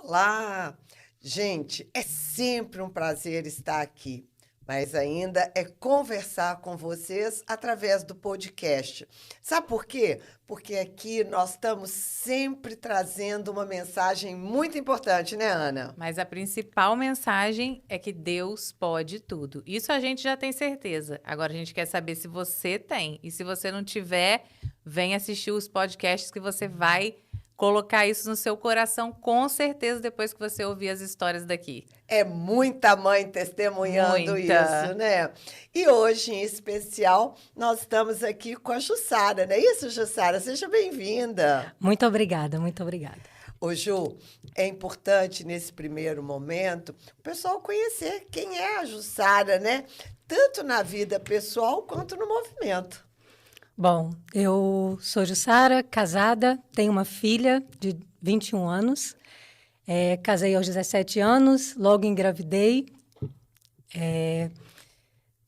Olá! Gente, é sempre um prazer estar aqui, mas ainda é conversar com vocês através do podcast. Sabe por quê? Porque aqui nós estamos sempre trazendo uma mensagem muito importante, né, Ana? Mas a principal mensagem é que Deus pode tudo. Isso a gente já tem certeza. Agora a gente quer saber se você tem. E se você não tiver, vem assistir os podcasts que você vai colocar isso no seu coração, com certeza, depois que você ouvir as histórias daqui. É muita mãe testemunhando isso, né? E hoje, em especial, nós estamos aqui com a Jussara, não é isso, Jussara? Seja bem-vinda. Muito obrigada, muito obrigada. Ô, Ju, é importante nesse primeiro momento o pessoal conhecer quem é a Jussara, né? Tanto na vida pessoal quanto no movimento. Bom, eu sou Jussara, casada, tenho uma filha de 21 anos. Casei aos 17 anos, logo engravidei.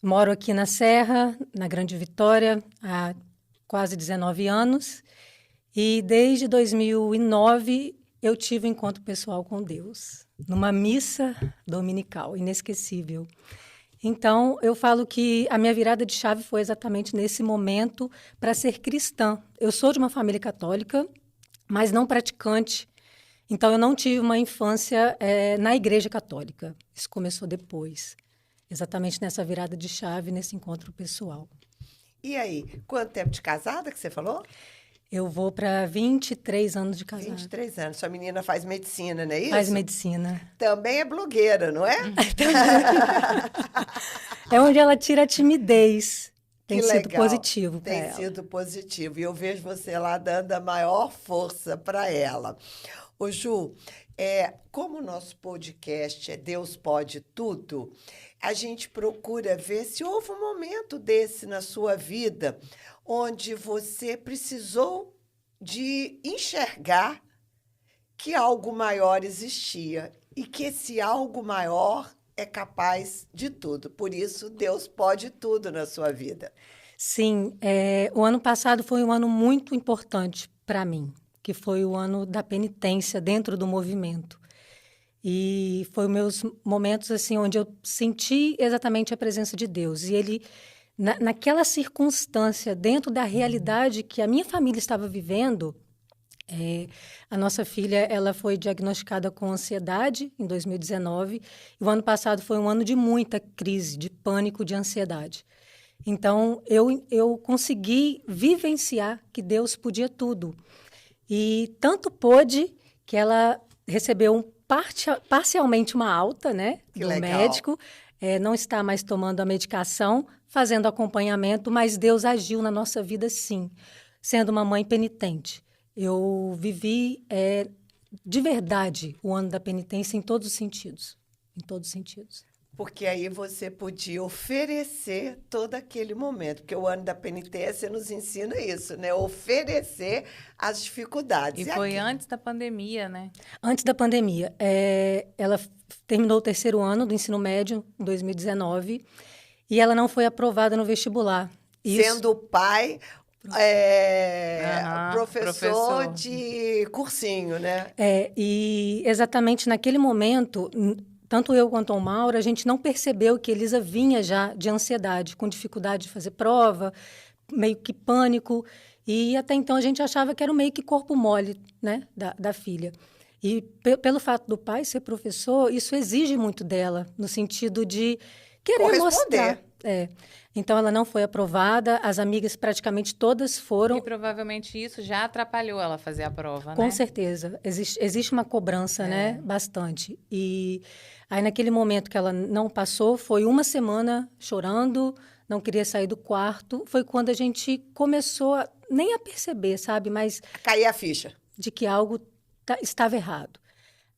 Moro aqui na Serra, na Grande Vitória, há quase 19 anos. E desde 2009 eu tive um encontro pessoal com Deus, numa missa dominical, inesquecível. Então, eu falo que a minha virada de chave foi exatamente nesse momento para ser cristã. Eu sou de uma família católica, mas não praticante. Então, eu não tive uma infância na igreja católica. Isso começou depois, exatamente nessa virada de chave, nesse encontro pessoal. E aí, quanto tempo de casada que você falou? Eu vou para 23 anos de casada. 23 anos. Sua menina faz medicina, não é isso? Faz medicina. Também é blogueira, não é? É onde ela tira a timidez. Tem Que sido legal. positivo para ela. Tem sido positivo. E eu vejo você lá dando a maior força para ela. Ô, Ju, como o nosso podcast é Deus Pode Tudo, a gente procura ver se houve um momento desse na sua vida onde você precisou de enxergar que algo maior existia e que esse algo maior é capaz de tudo. Por isso, Deus pode tudo na sua vida. Sim, o ano passado foi um ano muito importante para mim, que foi o ano da penitência dentro do movimento. E foi meus momentos assim onde eu senti exatamente a presença de Deus. E ele, naquela circunstância, dentro da realidade que a minha família estava vivendo, a nossa filha ela foi diagnosticada com ansiedade em 2019. E o ano passado foi um ano de muita crise, de pânico, de ansiedade. Então, eu consegui vivenciar que Deus podia tudo. E tanto pôde que ela recebeu parcialmente uma alta, né, do médico. Não está mais tomando a medicação, fazendo acompanhamento, mas Deus agiu na nossa vida, sim, sendo uma mãe penitente. Eu vivi de verdade o ano da penitência em todos os sentidos. Em todos os sentidos. Porque aí você podia oferecer todo aquele momento. Porque o ano da penitência nos ensina isso, né? Oferecer as dificuldades. E foi antes da pandemia, né? Antes da pandemia. Ela terminou o 3º ano do ensino médio, em 2019, e ela não foi aprovada no vestibular. Sendo o pai... professor de cursinho, né? E exatamente naquele momento, tanto eu quanto o Mauro, a gente não percebeu que Elisa vinha já de ansiedade, com dificuldade de fazer prova, meio que pânico, e até então a gente achava que era meio que corpo mole, né, da filha. E pelo fato do pai ser professor, isso exige muito dela, no sentido de querer mostrar. Então, ela não foi aprovada, as amigas praticamente todas foram. E provavelmente isso já atrapalhou ela a fazer a prova, Com né? certeza. Existe uma cobrança, né? Bastante. E aí, naquele momento que ela não passou, foi uma semana chorando, não queria sair do quarto. Foi quando a gente começou nem a perceber, sabe? Mas... cair a ficha. De que algo estava errado.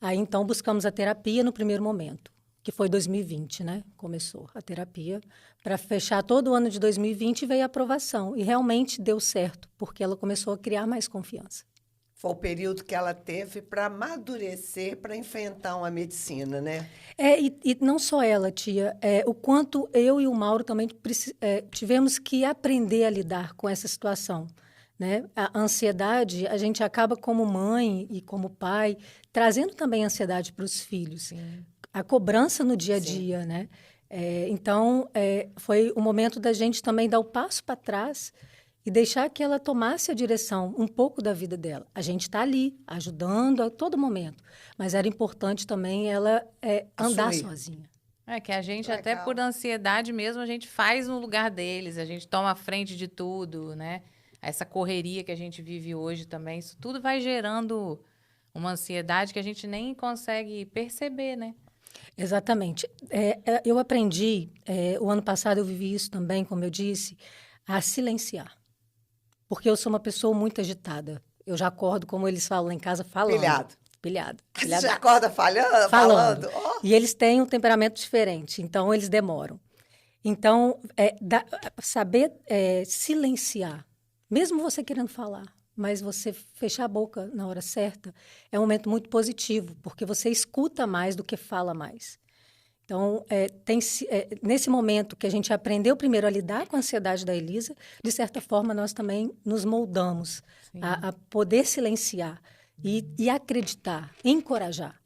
Aí, então, buscamos a terapia no primeiro momento, que foi 2020, né? Começou a terapia. Para fechar todo o ano de 2020, veio a aprovação. E realmente deu certo, porque ela começou a criar mais confiança. Foi o período que ela teve para amadurecer, para enfrentar uma medicina, né? E não só ela, tia. O quanto eu e o Mauro também tivemos que aprender a lidar com essa situação. né? A ansiedade, a gente acaba como mãe e como pai, trazendo também ansiedade para os filhos. Sim. A cobrança no dia a Sim. dia, né? Então, foi o momento da gente também dar o passo para trás e deixar que ela tomasse a direção um pouco da vida dela. A gente está ali, ajudando a todo momento, mas era importante também ela andar Assumir. sozinha. É que a gente, Legal. até por ansiedade mesmo, a gente faz no lugar deles, a gente toma a frente de tudo, né? Essa correria que a gente vive hoje também, isso tudo vai gerando uma ansiedade que a gente nem consegue perceber, né? Exatamente. Eu aprendi, o ano passado eu vivi isso também, como eu disse, a silenciar. Porque eu sou uma pessoa muito agitada. Eu já acordo, como eles falam lá em casa, falando. Pilhado. Pilhada. Você já acorda falhando? Falando. Oh. E eles têm um temperamento diferente, então eles demoram. Então, saber silenciar, mesmo você querendo falar, mas você fechar a boca na hora certa, é um momento muito positivo, porque você escuta mais do que fala mais. Então, nesse momento que a gente aprendeu primeiro a lidar com a ansiedade da Elisa, de certa forma, nós também nos moldamos a poder silenciar e acreditar, encorajar.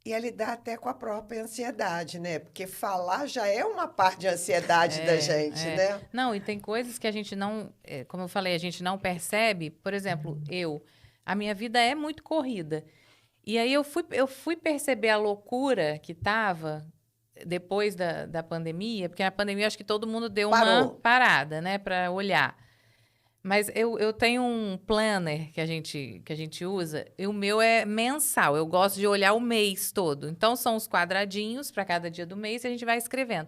E a lidar até com a própria ansiedade, né? Porque falar já é uma parte de ansiedade da gente, né? Não, e tem coisas que a gente não, como eu falei, a gente não percebe. Por exemplo, a minha vida é muito corrida. E aí eu fui perceber a loucura que estava depois da pandemia, porque na pandemia eu acho que todo mundo deu uma parada, né, para olhar. Mas eu tenho um planner que a gente usa, e o meu é mensal. Eu gosto de olhar o mês todo. Então, são os quadradinhos para cada dia do mês e a gente vai escrevendo.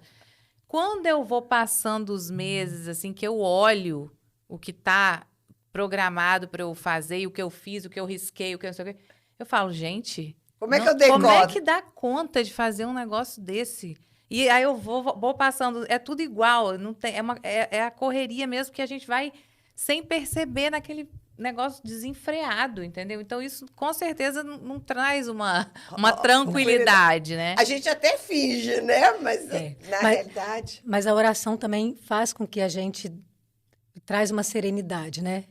Quando eu vou passando os meses, assim, que eu olho o que está programado para eu fazer, o que eu fiz, o que eu risquei, o que eu não sei o quê, eu falo, gente... Como é que eu dei conta? Como é que dá conta de fazer um negócio desse? E aí eu vou passando, é tudo igual, não tem, é a correria mesmo que a gente vai... sem perceber naquele negócio desenfreado, entendeu? Então, isso com certeza não traz uma tranquilidade, né? A gente até finge, né? Mas realidade... Mas a oração também faz com que a gente traz uma serenidade, né?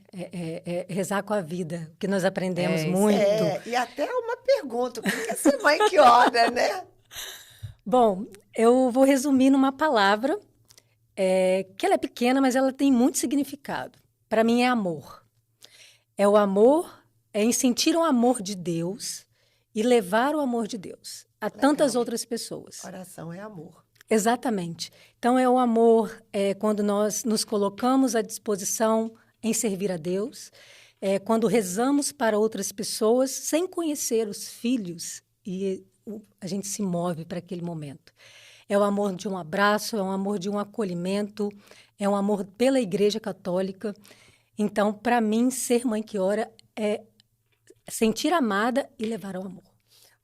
Rezar com a vida, que nós aprendemos muito. E até uma pergunta, o que é ser mãe que ora, né? Bom, eu vou resumir numa palavra, que ela é pequena, mas ela tem muito significado. Para mim é amor. É o amor, em sentir o amor de Deus e levar o amor de Deus a tantas outras pessoas. Oração é amor. Exatamente. Então, é o amor quando nós nos colocamos à disposição em servir a Deus, quando rezamos para outras pessoas sem conhecer os filhos e a gente se move para aquele momento. É o amor de um abraço, é o amor de um acolhimento, é um amor pela Igreja Católica. Então, para mim, ser mãe que ora é sentir amada e levar ao amor.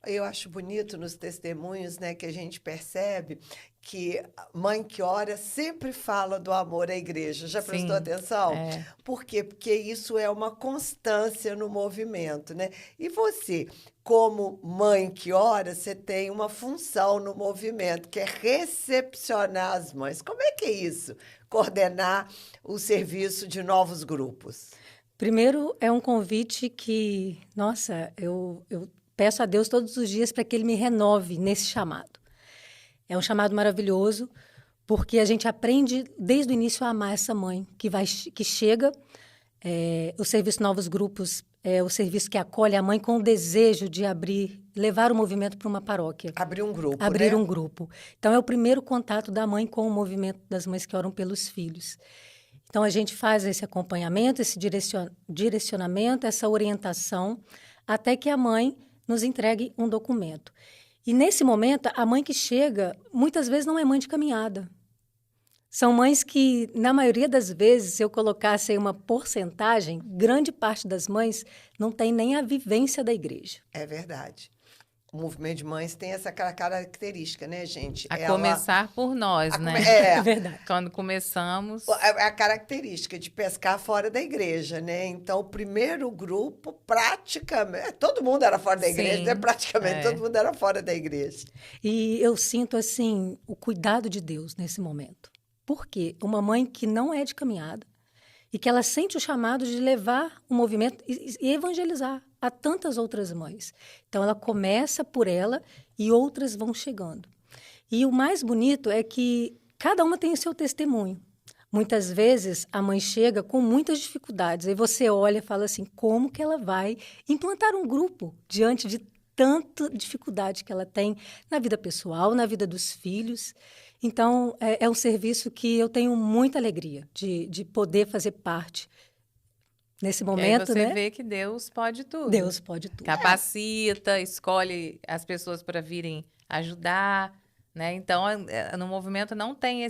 Eu acho bonito nos testemunhos, né, que a gente percebe que mãe que ora sempre fala do amor à igreja. Já prestou atenção? Por quê? Porque isso é uma constância no movimento, né? E você, como mãe que ora, você tem uma função no movimento, que é recepcionar as mães. Como é que é isso? Coordenar o serviço de novos grupos. Primeiro, é um convite que, nossa, eu peço a Deus todos os dias para que Ele me renove nesse chamado. É um chamado maravilhoso, porque a gente aprende desde o início a amar essa mãe que chega. O serviço Novos Grupos é o serviço que acolhe a mãe com o desejo de levar o movimento para uma paróquia. Abrir um grupo, Abrir né? um grupo. Então, é o primeiro contato da mãe com o movimento das mães que oram pelos filhos. Então, a gente faz esse acompanhamento, esse direcionamento, essa orientação, até que a mãe nos entregue um documento. E, nesse momento, a mãe que chega, muitas vezes não é mãe de caminhada. São mães que, na maioria das vezes, se eu colocasse aí uma porcentagem, grande parte das mães não tem nem a vivência da igreja. É verdade. O movimento de mães tem essa característica, né, gente? Começar por nós, né? É verdade. Quando começamos... É a característica de pescar fora da igreja, né? Então, o primeiro grupo, praticamente... Todo mundo era fora da igreja, né? Praticamente todo mundo era fora da igreja. E eu sinto, assim, o cuidado de Deus nesse momento. Por quê? Uma mãe que não é de caminhada e que ela sente o chamado de levar o movimento e evangelizar a tantas outras mães. Então, ela começa por ela e outras vão chegando. E o mais bonito é que cada uma tem o seu testemunho. Muitas vezes, a mãe chega com muitas dificuldades. Aí você olha e fala assim, como que ela vai implantar um grupo diante de tanta dificuldade que ela tem na vida pessoal, na vida dos filhos. Então, é um serviço que eu tenho muita alegria de poder fazer parte nesse momento, e aí você né? vê que Deus pode tudo. Deus pode tudo. Capacita, escolhe as pessoas para virem ajudar, né? Então, no movimento não tem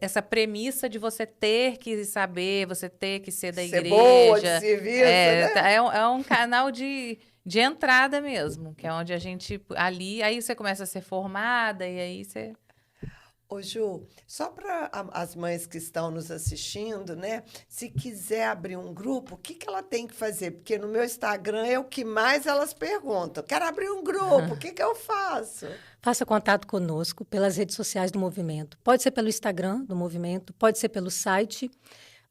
essa premissa de você ter que saber, você ter que ser da igreja. Boa de serviço, né? É um canal de entrada mesmo, que é onde a gente, ali, aí você começa a ser formada e aí você... Ô, Ju, só para as mães que estão nos assistindo, né? Se quiser abrir um grupo, o que que ela tem que fazer? Porque no meu Instagram é o que mais elas perguntam. Quero abrir um grupo, o que que eu faço? Faça contato conosco pelas redes sociais do movimento. Pode ser pelo Instagram do movimento, pode ser pelo site.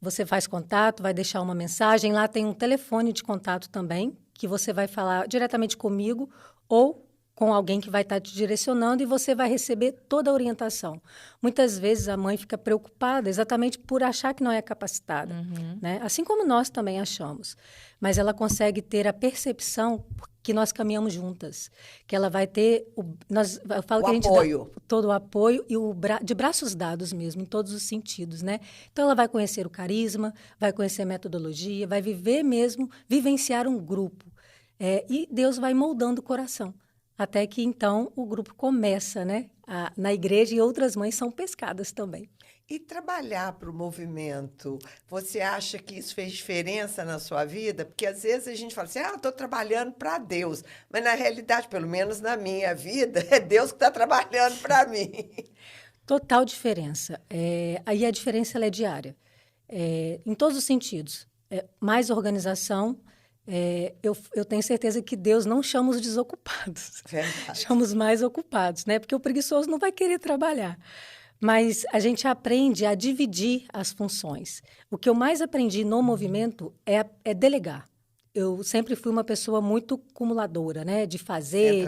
Você faz contato, vai deixar uma mensagem. Lá tem um telefone de contato também, que você vai falar diretamente comigo ou com alguém que vai estar te direcionando e você vai receber toda a orientação. Muitas vezes a mãe fica preocupada exatamente por achar que não é capacitada, né? Assim como nós também achamos. Mas ela consegue ter a percepção que nós caminhamos juntas, que ela vai ter eu falo que a gente apoio. dá todo o apoio e de braços dados mesmo, em todos os sentidos, né? Então ela vai conhecer o carisma, vai conhecer a metodologia, vai viver mesmo, vivenciar um grupo. E Deus vai moldando o coração. Até que, então, o grupo começa, né, na igreja e outras mães são pescadas também. E trabalhar para o movimento, você acha que isso fez diferença na sua vida? Porque às vezes a gente fala assim, estou trabalhando para Deus. Mas na realidade, pelo menos na minha vida, é Deus que está trabalhando para mim. Total diferença. Aí a diferença ela é diária, em todos os sentidos. Mais organização. Eu tenho certeza que Deus não chama os desocupados. Verdade. Chama os mais ocupados, né? Porque o preguiçoso não vai querer trabalhar. Mas a gente aprende a dividir as funções. O que eu mais aprendi no movimento é delegar. Eu sempre fui uma pessoa muito acumuladora, né? De fazer...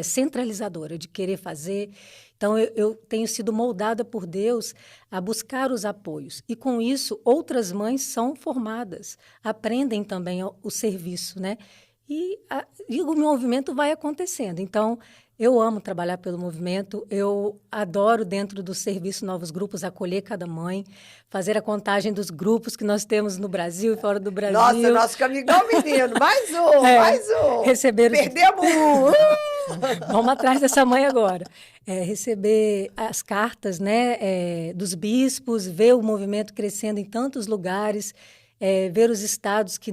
Centralizadora, de querer fazer. Então, eu tenho sido moldada por Deus a buscar os apoios. E, com isso, outras mães são formadas, aprendem também o serviço, né? E o movimento vai acontecendo. Então, eu amo trabalhar pelo movimento, eu adoro, dentro do serviço Novos Grupos, acolher cada mãe, fazer a contagem dos grupos que nós temos no Brasil e fora do Brasil. Nossa, nós ficamos igual menino. Mais um. Perdemos um. Vamos atrás dessa mãe agora. Receber as cartas, né, dos bispos, ver o movimento crescendo em tantos lugares, ver os estados que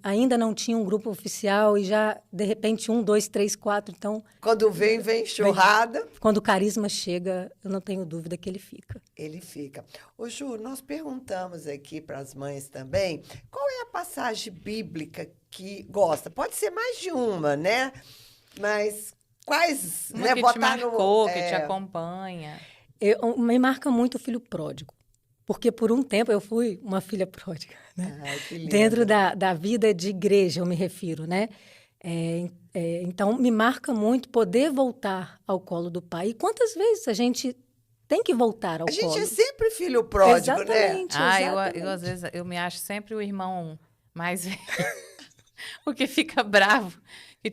ainda não tinham um grupo oficial e já, de repente, 1, 2, 3, 4. Então, quando vem enxurrada. Quando o carisma chega, eu não tenho dúvida que ele fica. Ele fica. Ô, Ju, nós perguntamos aqui para as mães também, qual é a passagem bíblica que gosta? Pode ser mais de uma, né? Mas quais, uma né? Que te marcou, que te acompanha. Me marca muito o filho pródigo. Porque, por um tempo, eu fui uma filha pródiga, né? Ai, que lindo. Dentro da vida de igreja, eu me refiro, né? Então, me marca muito poder voltar ao colo do pai. E quantas vezes a gente tem que voltar ao colo? A gente é sempre filho pródigo, exatamente, né? Exatamente. Eu, às vezes, eu me acho sempre o irmão mais velho, porque fica bravo.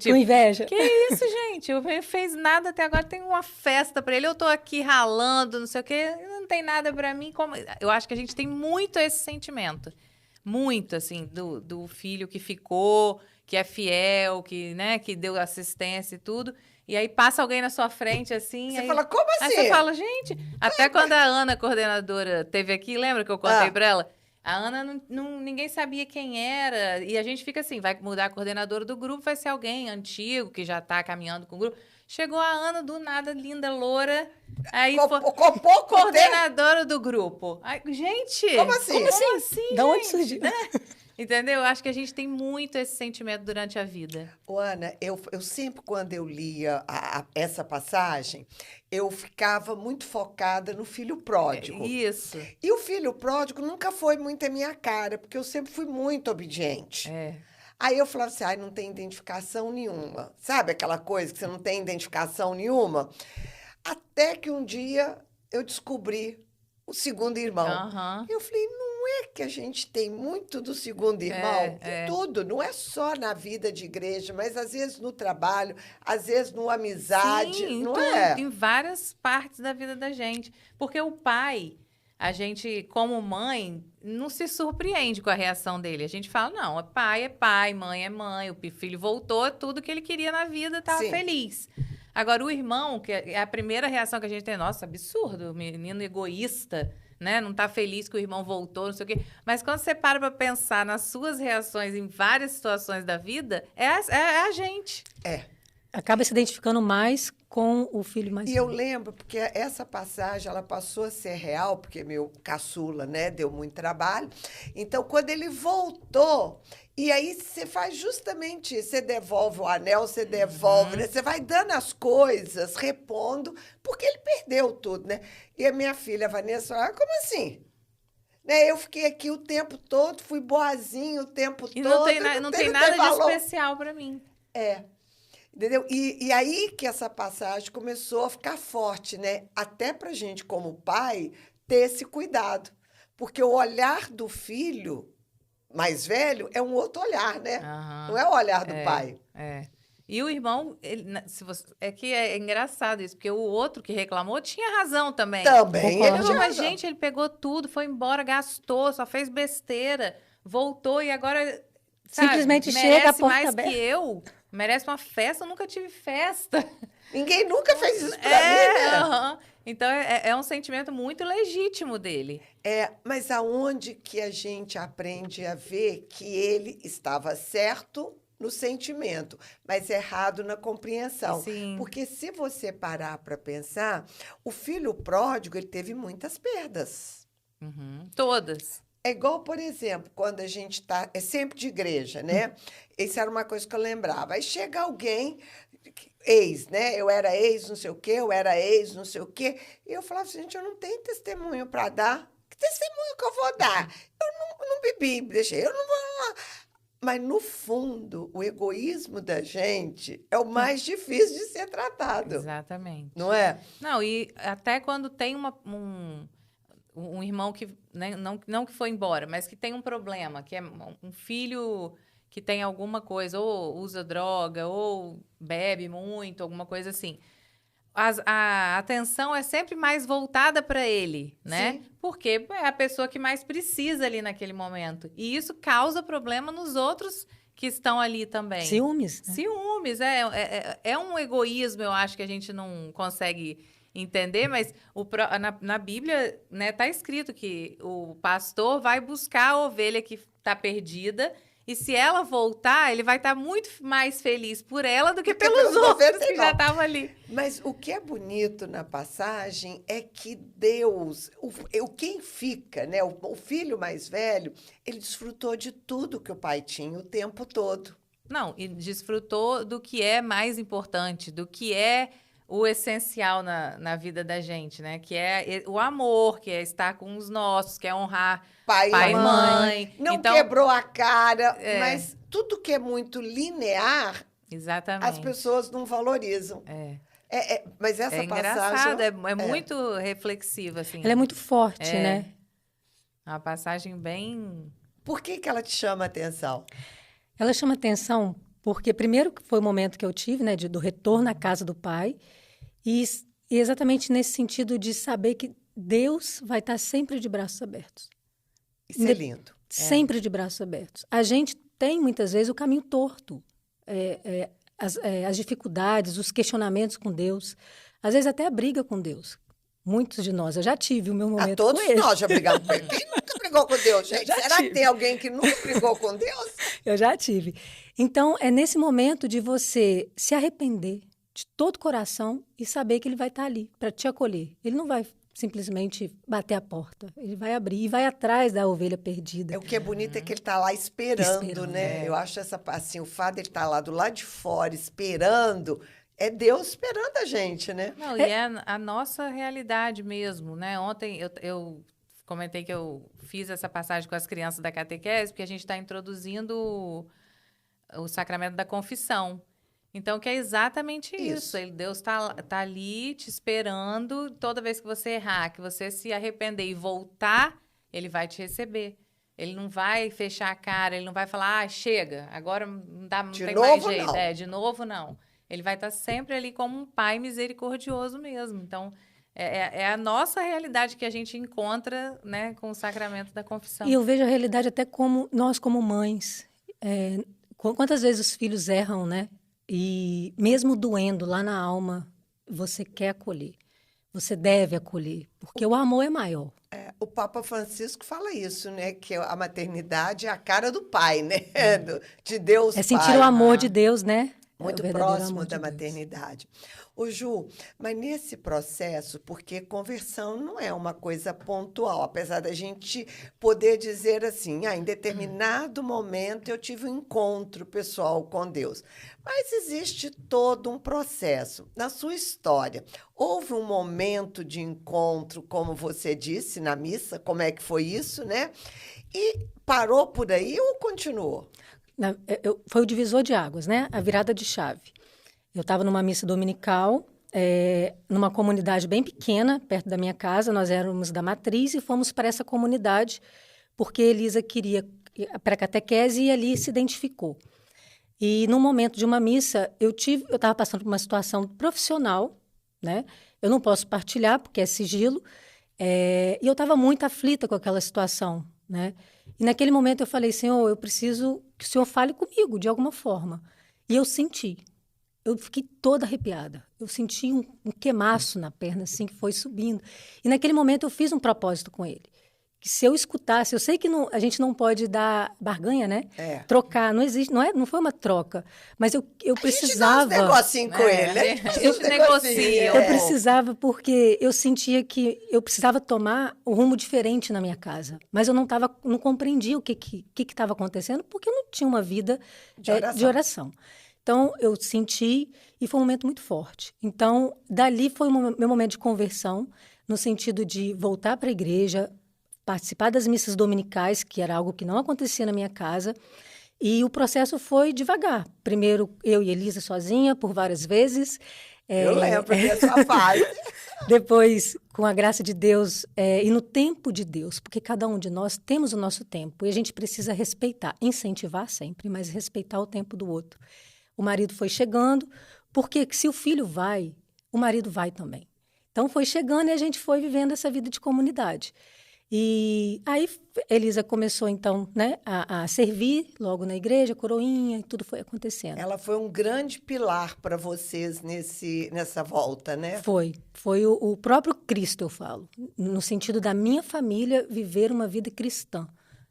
Com inveja. Que isso, gente? Eu não fez nada até agora, tem uma festa pra ele, eu tô aqui ralando, não sei o quê, não tem nada pra mim. Eu acho que a gente tem muito esse sentimento. Muito, assim, do filho que ficou, que é fiel, que, né, que deu assistência e tudo. E aí passa alguém na sua frente, assim... Você fala, como assim? Aí você fala, gente... Até quando a Ana, coordenadora, teve aqui, lembra que eu contei pra ela? A Ana, ninguém sabia quem era. E a gente fica assim, vai mudar a coordenadora do grupo, vai ser alguém antigo, que já tá caminhando com o grupo. Chegou a Ana, do nada, linda, loura. Aí pouco coordenadora do grupo. Ai, gente! Como assim? Como assim, Da onde surgiu? Né? Entendeu? Eu acho que a gente tem muito esse sentimento durante a vida. Ô, Ana, eu sempre, quando eu lia essa passagem, eu ficava muito focada no filho pródigo. Isso. E o filho pródigo nunca foi muito a minha cara, porque eu sempre fui muito obediente. É. Aí eu falava assim, ai, não tem identificação nenhuma. Sabe aquela coisa que você não tem identificação nenhuma? Até que um dia eu descobri o segundo irmão. Aham. Eu falei, não é que a gente tem muito do segundo irmão? Em tudo, não é só na vida de igreja, mas às vezes no trabalho, às vezes numa amizade, Sim, não tudo, é? em várias partes da vida da gente. Porque o pai, a gente, como mãe, não se surpreende com a reação dele. A gente fala, não, é pai, mãe é mãe, o filho voltou, tudo que ele queria na vida, estava Sim. feliz. Agora, o irmão, que é a primeira reação que a gente tem, nossa, absurdo, menino egoísta, né? Não tá feliz que o irmão voltou, não sei o quê. Mas quando você para pensar nas suas reações em várias situações da vida, é a gente. É. Acaba se identificando mais com o filho mais E eu velho. lembro, porque essa passagem, ela passou a ser real, porque meu caçula, né, deu muito trabalho. Então, quando ele voltou, e aí você faz justamente isso, você devolve o anel, você devolve, né? Você vai dando as coisas, repondo, porque ele perdeu tudo, né? E a minha filha, a Vanessa, falou, como assim? Né, eu fiquei aqui o tempo todo, fui boazinha o tempo E todo. não tem nada de valor. especial para mim. É. Entendeu? E aí que essa passagem começou a ficar forte, né? Até pra gente, como pai, ter esse cuidado. Porque o olhar do filho mais velho é um outro olhar, né? Aham. Não é o olhar do pai. É. E o irmão, é que é engraçado isso, porque o outro que reclamou tinha razão também. Também Concordo. ele Ele tinha falou, mas razão. gente, ele pegou tudo, foi embora, gastou, só fez besteira, voltou e agora, sabe, Simplesmente merece chega, a porta mais aberta. que eu, merece uma festa, eu nunca tive festa. Ninguém nunca fez isso pra mim, né? Aham. Então é um sentimento muito legítimo dele. Mas aonde que a gente aprende a ver que ele estava certo no sentimento, mas errado na compreensão? Sim. Porque se você parar para pensar, o filho pródigo, ele teve muitas perdas. Uhum. Todas. É igual, por exemplo, quando a gente está... É sempre de igreja, né? Isso era uma coisa que eu lembrava. Aí chega alguém, ex, né? Eu era ex, não sei o quê, eu era ex, não sei o quê. E eu falava assim, gente, eu não tenho testemunho para dar. Que testemunho que eu vou dar? Eu não bebi, deixei, eu não vou... Mas, no fundo, o egoísmo da gente é o mais difícil de ser tratado, Exatamente. não é? Não, e até quando tem um irmão que, né, não que foi embora, mas que tem um problema, que é um filho que tem alguma coisa, ou usa droga, ou bebe muito, alguma coisa assim. A atenção é sempre mais voltada para ele, né? Sim. Porque é a pessoa que mais precisa ali naquele momento. E isso causa problema nos outros que estão ali também. Ciúmes, né? Ciúmes, é um egoísmo, eu acho que a gente não consegue entender, mas na Bíblia, né, tá escrito que o pastor vai buscar a ovelha que está perdida, e se ela voltar, ele vai estar muito mais feliz por ela do que pelos outros que já estavam ali. Mas o que é bonito na passagem é que Deus, quem fica, né, o filho mais velho, ele desfrutou de tudo que o pai tinha o tempo todo. Não, e desfrutou do que é mais importante, do que é o essencial na vida da gente, né? Que é o amor, que é estar com os nossos, que é honrar pai e mãe. Não Então, quebrou a cara, mas tudo que é muito linear, exatamente. as pessoas não valorizam. Mas essa engraçado, passagem... é muito reflexiva, assim. Ela é muito forte, né? É uma passagem bem... Por que ela te chama a atenção? Ela chama atenção porque, primeiro, foi o momento que eu tive, né, do retorno à casa do pai, e exatamente nesse sentido de saber que Deus vai estar sempre de braços abertos. Isso é lindo. Sempre de braços abertos. A gente tem, muitas vezes, o caminho torto. As dificuldades, os questionamentos com Deus. Às vezes, até a briga com Deus. Muitos de nós. Eu já tive o meu momento Todos com ele. nós já brigamos com ele. Quem nunca brigou com Deus, gente? Será que tem alguém que nunca brigou com Deus? Eu já tive. Então, é nesse momento de você se arrepender de todo o coração e saber que ele vai estar ali para te acolher. Ele não vai simplesmente bater a porta. Ele vai abrir e vai atrás da ovelha perdida. O que é bonito é que ele está lá esperando, né? Eu acho assim, o fato de ele estar lá do lado de fora esperando, é Deus esperando a gente, né? Não, e é a nossa realidade mesmo, né? Ontem eu comentei que eu fiz essa passagem com as crianças da catequese, porque a gente está introduzindo o sacramento da confissão. Então, que é exatamente isso. Deus tá ali te esperando. Toda vez que você errar, que você se arrepender e voltar, ele vai te receber. Ele não vai fechar a cara, ele não vai falar, chega, agora não tem mais jeito. Não. De novo, não. Ele vai estar sempre ali como um pai misericordioso mesmo. Então, é a nossa realidade que a gente encontra, né, com o sacramento da confissão. E eu vejo a realidade até como nós, como mães. Quantas vezes os filhos erram, né? E mesmo doendo lá na alma, você quer acolher. Você deve acolher, porque o amor é maior. O Papa Francisco fala isso, né? Que a maternidade é a cara do pai, né? De Deus Pai. Sentir o amor de Deus, né? Muito próximo da maternidade. Ô, Ju, mas nesse processo, porque conversão não é uma coisa pontual, apesar da gente poder dizer assim, em determinado momento eu tive um encontro pessoal com Deus. Mas existe todo um processo. Na sua história, houve um momento de encontro, como você disse, na missa, como é que foi isso, né? E parou por aí ou continuou? Foi o divisor de águas, né? A virada de chave. Eu estava numa missa dominical, numa comunidade bem pequena, perto da minha casa. Nós éramos da matriz e fomos para essa comunidade porque Elisa queria ir para a catequese e ali se identificou. E no momento de uma missa, eu estava passando por uma situação profissional, né? Eu não posso partilhar porque é sigilo, e eu estava muito aflita com aquela situação, né? E naquele momento eu falei, Senhor, eu preciso que o Senhor fale comigo de alguma forma. E eu senti. Eu fiquei toda arrepiada. Eu senti um queimaço na perna, assim, que foi subindo. E naquele momento eu fiz um propósito com ele. Que se eu escutasse, eu sei que a gente não pode dar barganha, né? Trocar, não existe, não foi uma troca. Mas eu precisava... A gente dá uns negocinho com ele, né? A gente negocia. Eu precisava porque eu sentia que eu precisava tomar um rumo diferente na minha casa. Mas eu não compreendia o que estava acontecendo, porque eu não tinha uma vida de oração. Então, eu senti e foi um momento muito forte. Então, dali foi o meu momento de conversão, no sentido de voltar para a igreja, participar das missas dominicais, que era algo que não acontecia na minha casa. E o processo foi devagar. Primeiro, eu e Elisa sozinha, por várias vezes. Eu lembro dessa fase. Depois, com a graça de Deus e no tempo de Deus, porque cada um de nós temos o nosso tempo e a gente precisa respeitar, incentivar sempre, mas respeitar o tempo do outro. O marido foi chegando, porque se o filho vai, o marido vai também. Então, foi chegando e a gente foi vivendo essa vida de comunidade. E aí, Elisa começou, então, né, a servir logo na igreja, coroinha, e tudo foi acontecendo. Ela foi um grande pilar para vocês nessa volta, né? Foi o próprio Cristo, eu falo, no sentido da minha família viver uma vida cristã,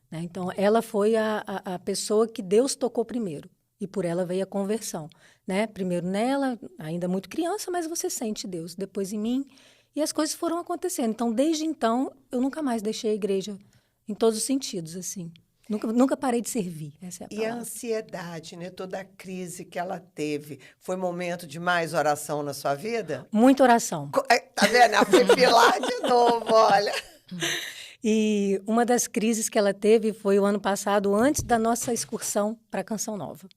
né? Então, ela foi a pessoa que Deus tocou primeiro. E por ela veio a conversão, né? Primeiro nela, ainda muito criança, mas você sente Deus. Depois em mim, e as coisas foram acontecendo. Então, desde então, eu nunca mais deixei a igreja, em todos os sentidos, assim. Nunca parei de servir, essa é a palavra. E a ansiedade, né? Toda a crise que ela teve, foi momento de mais oração na sua vida? Muita oração. Tá vendo? A pipilar de novo, olha. E uma das crises que ela teve foi o ano passado, antes da nossa excursão para Canção Nova.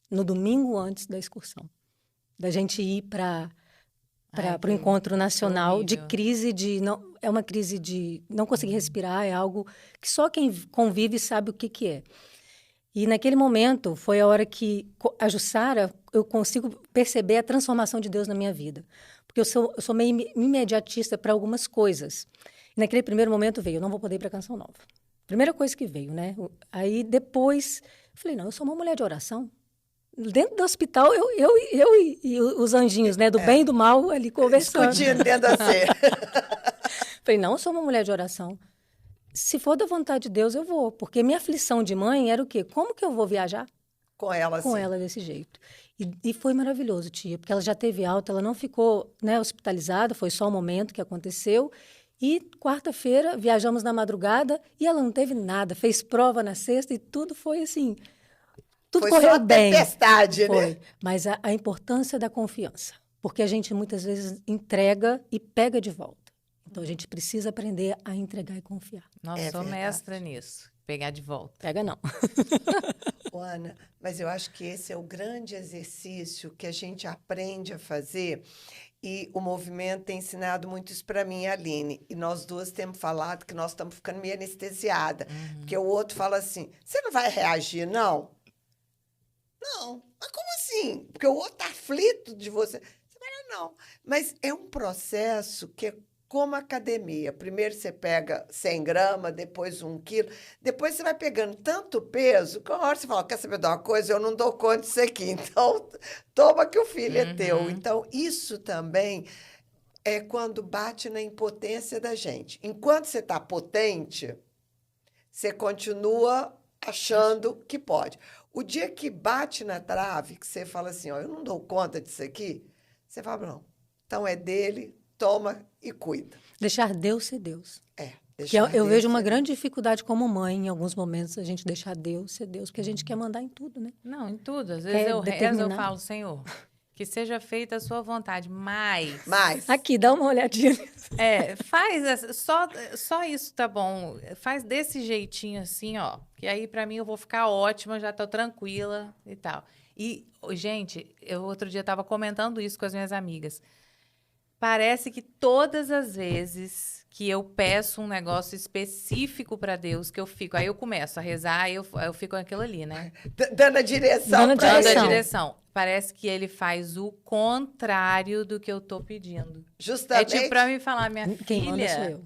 No domingo antes da excursão. Da gente ir para o encontro nacional de crise é uma crise de não conseguir respirar, é algo que só quem convive sabe o que é. E naquele momento foi a hora que a Jussara, eu consigo perceber a transformação de Deus na minha vida. Porque eu sou meio imediatista para algumas coisas. E naquele primeiro momento veio, eu não vou poder ir para a Canção Nova. Primeira coisa que veio, né? Aí depois, eu falei, não, eu sou uma mulher de oração. Dentro do hospital, eu e os anjinhos, né? Do bem e do mal, ali conversando. Discutindo dentro da ceia. Falei, não, eu sou uma mulher de oração. Se for da vontade de Deus, eu vou. Porque minha aflição de mãe era o quê? Como que eu vou viajar? com ela assim. Com ela desse jeito. E foi maravilhoso, tia, porque ela já teve alta, ela não ficou, né, hospitalizada, foi só o momento que aconteceu. E quarta-feira viajamos na madrugada e ela não teve nada, fez prova na sexta e tudo foi assim, tudo Foi correu só bem. tempestade, Foi. né? Mas a importância da confiança, porque a gente muitas vezes entrega e pega de volta. Então a gente precisa aprender a entregar e confiar. Nossa, É sou verdade. mestra nisso. Pegar de volta. Pega não. Ô, Ana, mas eu acho que esse é o grande exercício que a gente aprende a fazer e o movimento tem ensinado muito isso para mim e a Aline. E nós duas temos falado que nós estamos ficando meio anestesiadas, porque o outro fala assim, você não vai reagir, não? Não. Mas como assim? Porque o outro está aflito de você. Você fala, não. Mas é um processo que é como academia. Primeiro você pega 100 gramas, depois 1 quilo. Depois você vai pegando tanto peso que uma hora você fala, quer saber de uma coisa? Eu não dou conta disso aqui. Então, toma que o filho é teu. Então, isso também é quando bate na impotência da gente. Enquanto você está potente, você continua achando que pode. O dia que bate na trave, que você fala assim, ó, eu não dou conta disso aqui, você fala, não, então é dele, toma e cuida. Deixar Deus ser Deus. É, Que eu Deus vejo uma ser grande dificuldade como mãe, em alguns momentos, a gente deixar Deus ser Deus, porque a gente quer mandar em tudo, né? Não, em tudo. Às vezes Quer eu rezo, eu determinar. falo, Senhor, que seja feita a sua vontade, mas... Mas, Aqui, dá uma olhadinha nisso. Só isso tá bom. Faz desse jeitinho assim, ó. Que aí pra mim eu vou ficar ótima, já tô tranquila e tal. E, gente, eu outro dia tava comentando isso com as minhas amigas. Parece que todas as vezes que eu peço um negócio específico pra Deus, que eu fico, aí eu começo a rezar, aí eu fico com aquilo ali, né? dando a direção Dando a pra Dando a direção. ele. direção. Parece que ele faz o contrário do que eu tô pedindo. Justamente. É tipo pra me falar, minha Quem manda sou filha,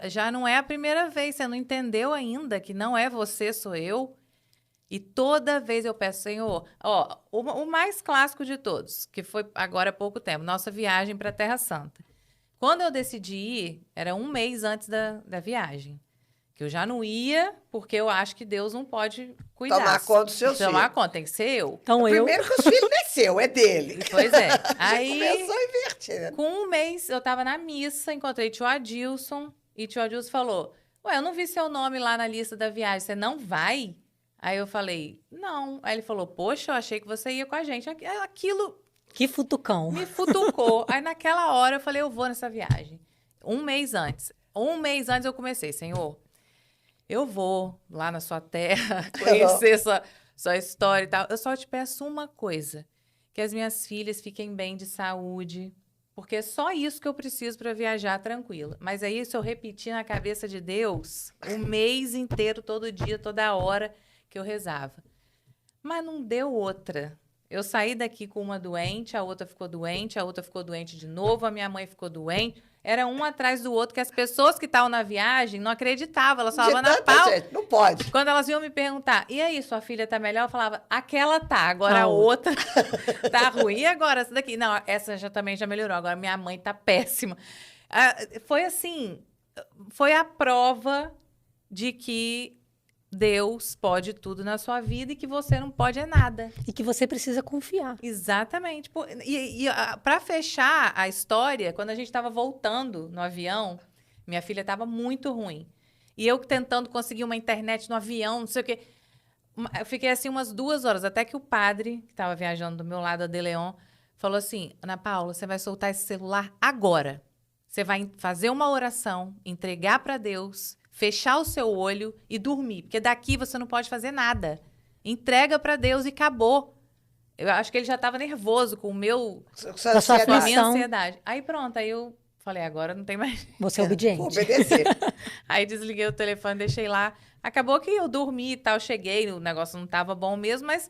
eu. já não é a primeira vez, você não entendeu ainda que não é você, sou eu. E toda vez eu peço, Senhor, ó, o mais clássico de todos, que foi agora há pouco tempo, nossa viagem para Terra Santa. Quando eu decidi ir, era 1 mês antes da viagem. Que eu já não ia, porque eu acho que Deus não pode cuidar. Tomar conta dos seus Tomar filhos. conta, tem que ser eu. Então eu... Primeiro que os filhos não é seu, é dele. Pois é. Já Aí, começou invertindo. com 1 mês, eu tava na missa, encontrei tio Adilson, e tio Adilson falou, ué, eu não vi seu nome lá na lista da viagem, você não vai? Aí eu falei, não. Aí ele falou, poxa, eu achei que você ia com a gente. Aquilo Que futucão. me futucou. Aí naquela hora eu falei, eu vou nessa viagem. 1 mês antes. 1 mês antes eu comecei, Senhor, eu vou lá na sua terra, conhecer sua história e tal. Eu só te peço uma coisa, que as minhas filhas fiquem bem de saúde, porque é só isso que eu preciso para viajar tranquila. Mas aí isso eu repeti na cabeça de Deus o mês inteiro, todo dia, toda hora que eu rezava. Mas não deu outra. Eu saí daqui com uma doente, a outra ficou doente, a outra ficou doente de novo, a minha mãe ficou doente. Era um atrás do outro, que as pessoas que estavam na viagem não acreditavam. Elas falavam, De Ana tanta Paula... gente, não pode. Quando elas iam me perguntar, e aí, sua filha tá melhor? Eu falava, aquela tá, agora A a outra tá ruim. E agora, essa daqui? Não, essa também já melhorou, agora minha mãe tá péssima. Foi assim, foi a prova de que Deus pode tudo na sua vida e que você não pode é nada. E que você precisa confiar. Exatamente. Para fechar a história, quando a gente estava voltando no avião, minha filha estava muito ruim. E eu tentando conseguir uma internet no avião, não sei o quê. Eu fiquei assim umas 2 horas, até que o padre, que estava viajando do meu lado, a De Leon, falou assim, Ana Paula, você vai soltar esse celular agora. Você vai fazer uma oração, entregar para Deus, fechar o seu olho e dormir. Porque daqui você não pode fazer nada. Entrega para Deus e acabou. Eu acho que ele já estava nervoso com o meu... Da sua com a minha aflição. ansiedade. Aí pronto, aí eu falei, agora não tem mais... Você é obediente. Vou obedecer. Aí desliguei o telefone, deixei lá. Acabou que eu dormi e tal, cheguei, o negócio não estava bom mesmo, mas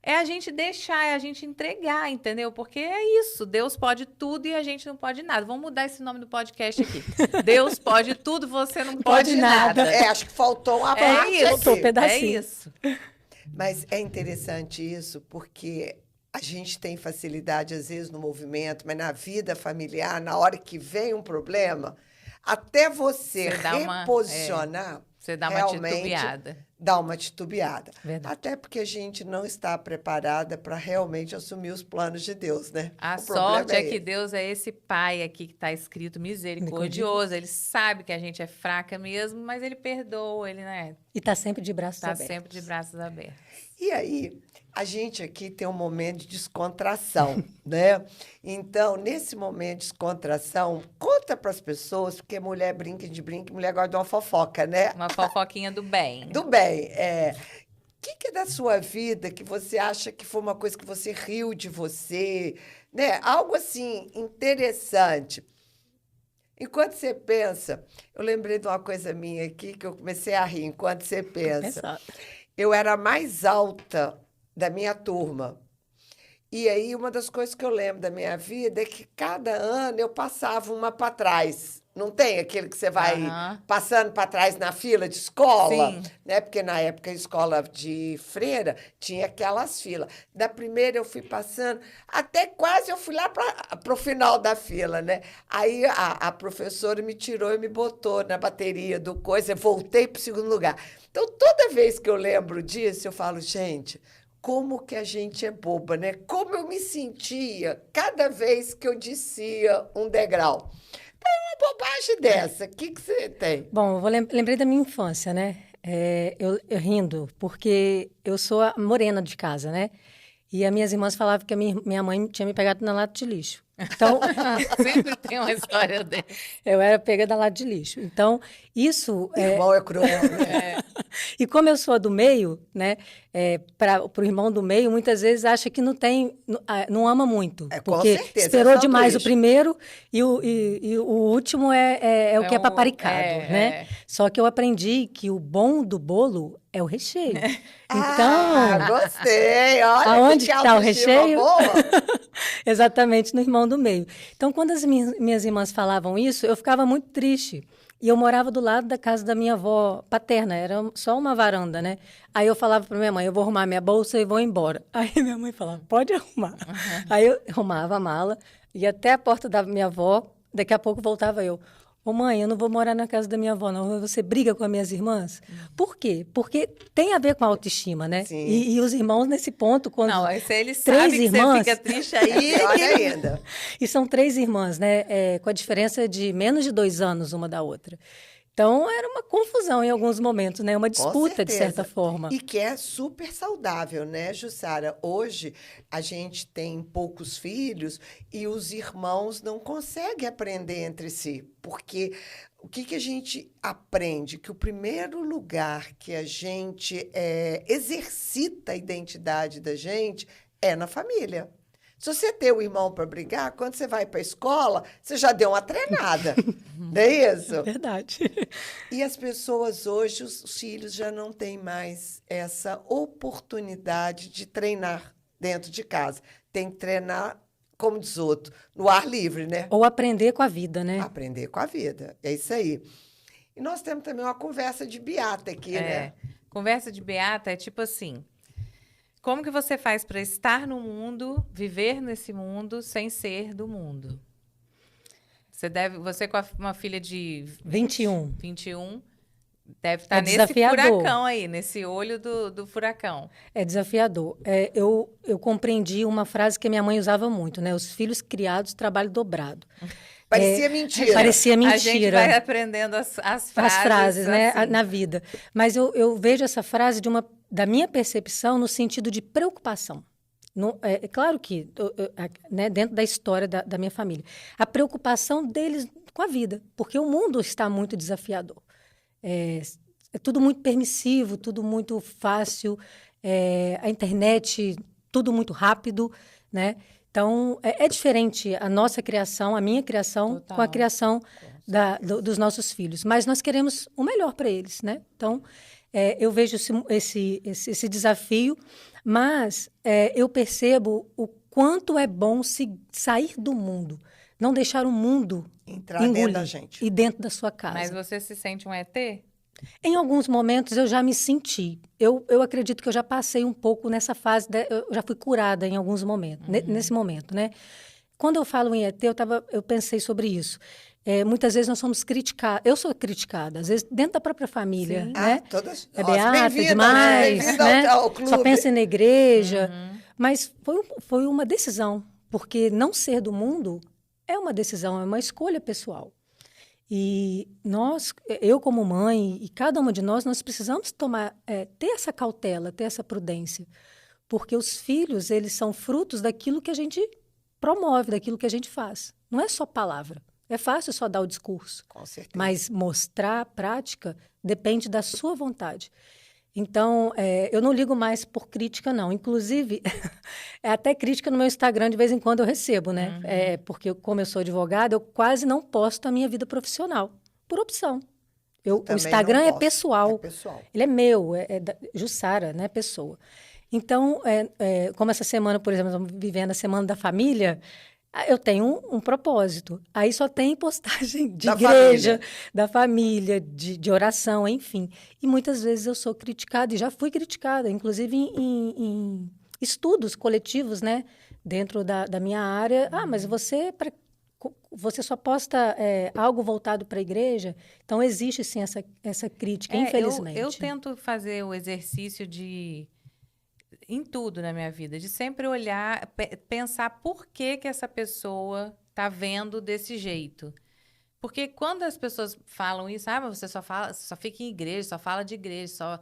é a gente deixar, é a gente entregar, entendeu? Porque é isso, Deus pode tudo e a gente não pode nada. Vamos mudar esse nome do podcast aqui. Deus pode tudo, você não pode nada. É, acho que faltou uma É parte isso, Faltou um aqui. pedacinho. é isso. Mas é interessante isso, porque a gente tem facilidade, às vezes, no movimento, mas na vida familiar, na hora que vem um problema, até você Você dá uma- reposicionar, Você dá uma realmente titubeada. dá uma titubeada. Verdade. Até porque a gente não está preparada para realmente assumir os planos de Deus, né? A O problema sorte é que esse. Deus é esse pai aqui que está escrito misericordioso. Ele sabe que a gente é fraca mesmo, mas ele perdoa, ele, né? E está sempre de braços Está abertos. sempre de braços abertos. E aí, a gente aqui tem um momento de descontração, né? Então, nesse momento de descontração, conta para as pessoas, porque mulher brinca de brinca, mulher gosta de uma fofoca, né? Uma fofoquinha do bem. Do bem, o que é da sua vida que você acha que foi uma coisa que você riu de você, né? Algo assim interessante. Enquanto você pensa, eu lembrei de uma coisa minha aqui que eu comecei a rir enquanto você pensa. Exato. Eu era a mais alta da minha turma. E aí, uma das coisas que eu lembro da minha vida é que cada ano eu passava uma para trás. Não tem aquele que você vai Aham. passando para trás na fila de escola? Sim. Né? Porque na época a escola de freira tinha aquelas filas. Da primeira eu fui passando, até quase eu fui lá para o final da fila, né? Aí a professora me tirou e me botou na bateria do coisa, eu voltei para o segundo lugar. Então, toda vez que eu lembro disso, eu falo, gente, como que a gente é boba, né? Como eu me sentia cada vez que eu descia um degrau. Então, é uma bobagem dessa. O que você tem? Bom, eu lembrei da minha infância, né? Eu rindo, porque eu sou a morena de casa, né? E as minhas irmãs falavam que a minha mãe tinha me pegado na lata de lixo. Então, Sempre tem uma história dessa. eu era pega da lata de lixo. Então, isso... Irmão é cruel, né? E como eu sou a do meio, né? Para o irmão do meio, muitas vezes acha que não ama muito. Com porque certeza, esperou é demais o sanduíche. primeiro e o último é o que é paparicado, né? Só que eu aprendi que o bom do bolo é o recheio. Então, Gostei. Olha, aonde que que tá o autoestima recheio? boa. exatamente no irmão do meio. Então, quando as minhas irmãs falavam isso, eu ficava muito triste. E eu morava do lado da casa da minha avó paterna, era só uma varanda, né? Aí eu falava para minha mãe, eu vou arrumar minha bolsa e vou embora. Aí minha mãe falava, pode arrumar. Aí eu arrumava a mala, ia até a porta da minha avó, daqui a pouco voltava eu. Ô mãe, eu não vou morar na casa da minha avó, não. Você briga com as minhas irmãs? Por quê? Porque tem a ver com a autoestima, né? Sim. E os irmãos, nesse ponto, quando... Não, aí ele Três sabe que irmãs? você fica triste aí. Olha ainda. E são 3 irmãs, né? Com a diferença de menos de 2 anos uma da outra. Então, era uma confusão em alguns momentos, né? Uma disputa, de certa forma. E que é super saudável, né, Jussara? Hoje, a gente tem poucos filhos e os irmãos não conseguem aprender entre si. Porque o que a gente aprende? Que o primeiro lugar que a gente exercita a identidade da gente é na família. Se você tem um irmão para brigar, quando você vai para a escola, você já deu uma treinada. Não é isso? Verdade. E as pessoas hoje, os filhos já não têm mais essa oportunidade de treinar dentro de casa. Tem que treinar, como diz outro, no ar livre, né? Ou aprender com a vida, né? Aprender com a vida. É isso aí. E nós temos também uma conversa de beata aqui, né? Conversa de beata é tipo assim, como que você faz para estar no mundo, viver nesse mundo, sem ser do mundo? Você com uma filha de 21. 21, deve estar É nesse desafiador. furacão aí, nesse olho do furacão. É desafiador. Eu compreendi uma frase que a minha mãe usava muito, né? Os filhos criados, trabalho dobrado. Parecia mentira. Parecia mentira. A gente vai aprendendo as frases. As frases, né, assim. na vida. Mas eu vejo essa frase da minha percepção no sentido de preocupação. É claro que, né, dentro da história da minha família, a preocupação deles com a vida, porque o mundo está muito desafiador. É tudo muito permissivo, tudo muito fácil, a internet, tudo muito rápido, né? Então, é diferente a nossa criação, a minha criação, Total. com a criação dos nossos filhos. Mas nós queremos o melhor para eles, né? Então, eu vejo esse desafio, mas eu percebo o quanto é bom sair do mundo, não deixar o mundo Entrar engolir dentro da gente. e dentro da sua casa. Mas você se sente um ET? Em alguns momentos eu já me senti. Eu acredito que eu já passei um pouco nessa fase, eu já fui curada em alguns momentos, nesse momento, né? Quando eu falo em ET, eu pensei sobre isso. muitas vezes nós somos criticados. Eu sou criticada, às vezes dentro da própria família, Sim. né? Todas É nós. beata Bem-vinda, demais, bem-vinda né? ao clube. Só pensa na igreja. Uhum. Mas foi uma decisão, porque não ser do mundo é uma decisão, é uma escolha pessoal. E eu como mãe, e cada uma de nós precisamos ter essa cautela, ter essa prudência. Porque os filhos, eles são frutos daquilo que a gente promove, daquilo que a gente faz. Não é só palavra. É fácil só dar o discurso. Com certeza. Mas mostrar a prática depende da sua vontade. Então, eu não ligo mais por crítica, não. Inclusive, até crítica no meu Instagram, de vez em quando eu recebo, né? Porque, como eu sou advogada, eu quase não posto a minha vida profissional, por opção. O Também Instagram não é posso. pessoal. É pessoal. Ele é meu, é da Jussara, né? Pessoa. Então, como essa semana, por exemplo, estamos vivendo a Semana da Família, eu tenho um propósito. Aí só tem postagem de Da igreja, família. da família, de oração, enfim. E muitas vezes eu sou criticada, e já fui criticada, inclusive em estudos coletivos, né? Dentro da minha área. Mas você só posta algo voltado para a igreja? Então, existe, sim, essa crítica, infelizmente. Eu tento fazer o exercício em tudo na minha vida, de sempre olhar, pensar por que essa pessoa está vendo desse jeito. Porque quando as pessoas falam isso, mas você só fica em igreja, só fala de igreja,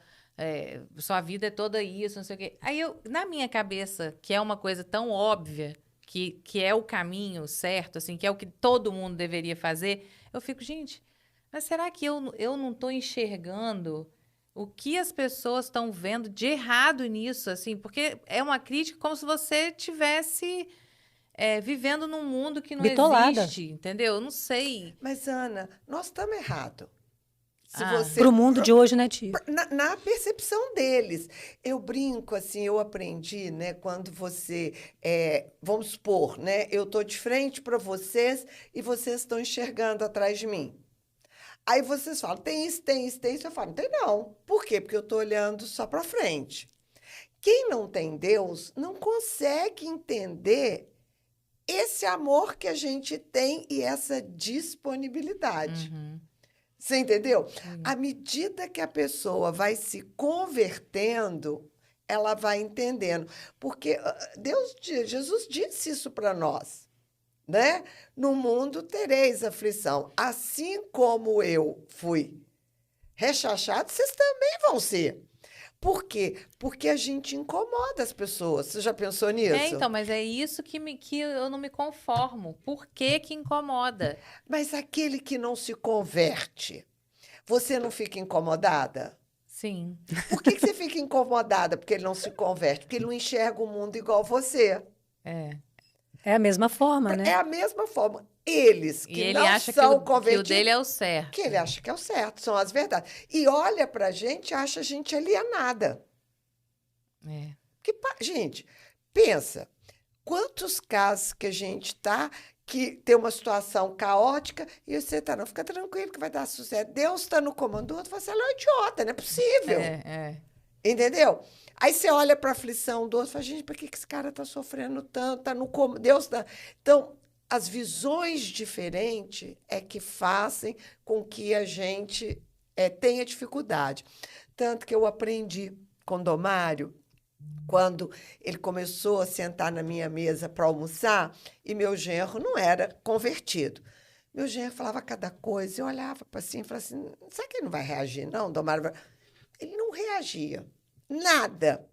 sua vida é toda isso, não sei o quê. Aí na minha cabeça, que é uma coisa tão óbvia, que é o caminho certo, assim, que é o que todo mundo deveria fazer, eu fico, gente, mas será que eu não estou enxergando o que as pessoas estão vendo de errado nisso, assim? Porque é uma crítica como se você estivesse vivendo num mundo que não Bitolada. existe, entendeu? Eu não sei. Mas, Ana, nós estamos errados. Para o mundo de hoje, né, Tia? Na percepção deles. Eu brinco, assim, eu aprendi, né, quando você, vamos supor, né, eu estou de frente para vocês e vocês estão enxergando atrás de mim. Aí vocês falam, tem isso, tem isso, tem isso. Eu falo, não tem não. Por quê? Porque eu estou olhando só para frente. Quem não tem Deus não consegue entender esse amor que a gente tem e essa disponibilidade. Uhum. Você entendeu? À medida que a pessoa vai se convertendo, ela vai entendendo. Porque Jesus disse isso para nós, né? No mundo tereis aflição. Assim como eu fui rechachado, vocês também vão ser. Por quê? Porque a gente incomoda as pessoas. Você já pensou nisso? Então, mas é isso que eu não me conformo. Por que incomoda? Mas aquele que não se converte, você não fica incomodada? Sim. Por que você fica incomodada? Porque ele não se converte? Porque ele não enxerga o mundo igual você. É a mesma forma, né? É a mesma forma. Eles E que ele não acha são que o convertidos... dele é o certo. Que ele acha que é o certo, são as verdades. E olha pra gente, acha a gente alienada. Gente, pensa, quantos casos que a gente tá, que tem uma situação caótica, e você tá, não, fica tranquilo que vai dar sucesso. Deus está no comando do outro, você é um idiota, não é possível. Entendeu? Aí você olha para a aflição do outro e fala, gente, por que esse cara está sofrendo tanto? Tá no comando, Deus tá... Então, as visões diferentes é que fazem com que a gente tenha dificuldade. Tanto que eu aprendi com Domário, quando ele começou a sentar na minha mesa para almoçar, e meu genro não era convertido. Meu genro falava cada coisa, eu olhava para assim e falava assim, será que ele não vai reagir, não, Domário? Ele não reagia, nada.